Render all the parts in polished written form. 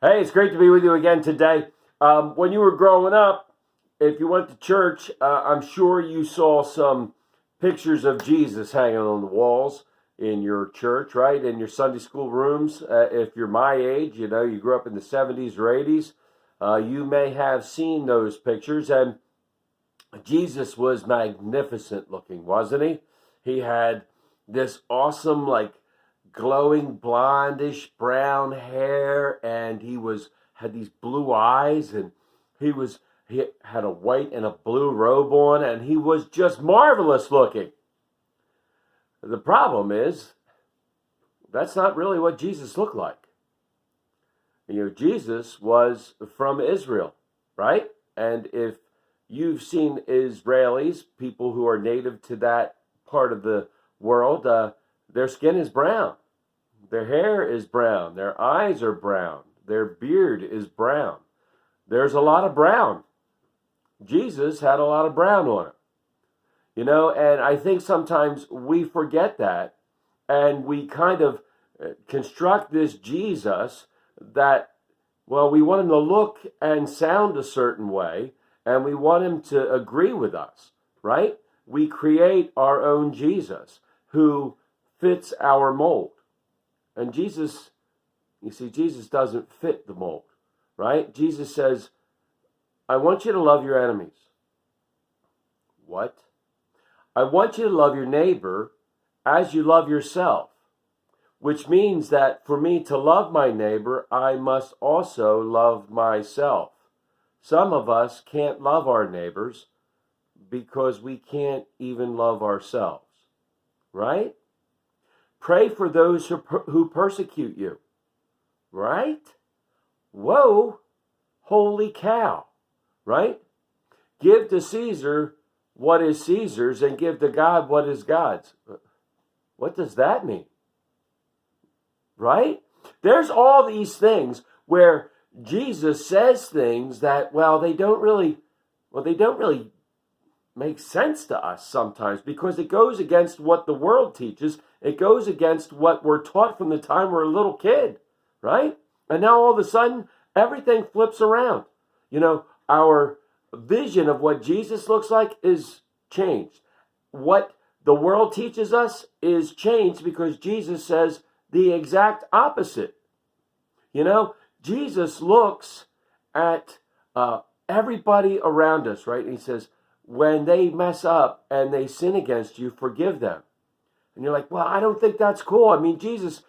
Hey, it's great to be with you again today. When you were growing up, if you went to church, I'm sure you saw some pictures of Jesus hanging on the walls in your church, right? In your Sunday school rooms. If you're my age, you grew up in the 70s or 80s, you may have seen those pictures. And Jesus was magnificent looking, wasn't he? He had this awesome, glowing blondish brown hair, and had these blue eyes, and he had a white and a blue robe on, and he was just marvelous looking. The problem is that's not really what Jesus looked like. Jesus was from Israel, right? And if you've seen Israelis, people who are native to that part of the world, their skin is brown. Their hair is brown. Their eyes are brown. Their beard is brown. There's a lot of brown. Jesus had a lot of brown on him. And I think sometimes we forget that, and we kind of construct this Jesus that, well, we want him to look and sound a certain way, and we want him to agree with us, right? We create our own Jesus who fits our mold. And Jesus doesn't fit the mold, right? Jesus says, I want you to love your enemies. What? I want you to love your neighbor as you love yourself, which means that for me to love my neighbor, I must also love myself. Some of us can't love our neighbors because we can't even love ourselves, right? Pray for those who persecute you, right? Whoa, holy cow, right? Give to Caesar what is Caesar's and give to God what is God's. What does that mean? Right? There's all these things where Jesus says things that, they don't really make sense to us sometimes, because it goes against what the world teaches. It goes against what we're taught from the time we're a little kid, right? And now all of a sudden, everything flips around. Our vision of what Jesus looks like is changed. What the world teaches us is changed because Jesus says the exact opposite. Jesus looks at everybody around us, right? And he says, when they mess up and they sin against you, forgive them. And you're like, well, I don't think that's cool. I mean, Jesus,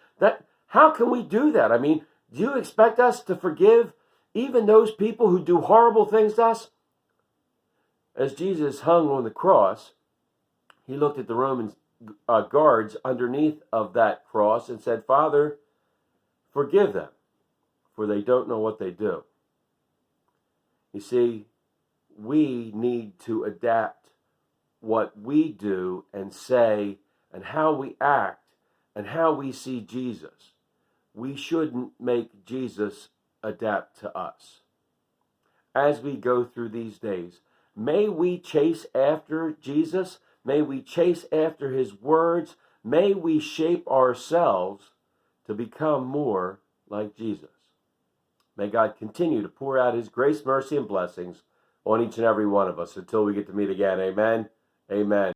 how can we do that? I mean, do you expect us to forgive even those people who do horrible things to us? As Jesus hung on the cross, he looked at the Roman guards underneath of that cross and said, Father, forgive them, for they don't know what they do. You see, we need to adapt what we do and say and how we act and how we see Jesus. We shouldn't make Jesus adapt to us. As we go through these days, may we chase after Jesus. May we chase after his words. May we shape ourselves to become more like Jesus. May God continue to pour out his grace, mercy, and blessings on each and every one of us until we get to meet again. Amen. Amen.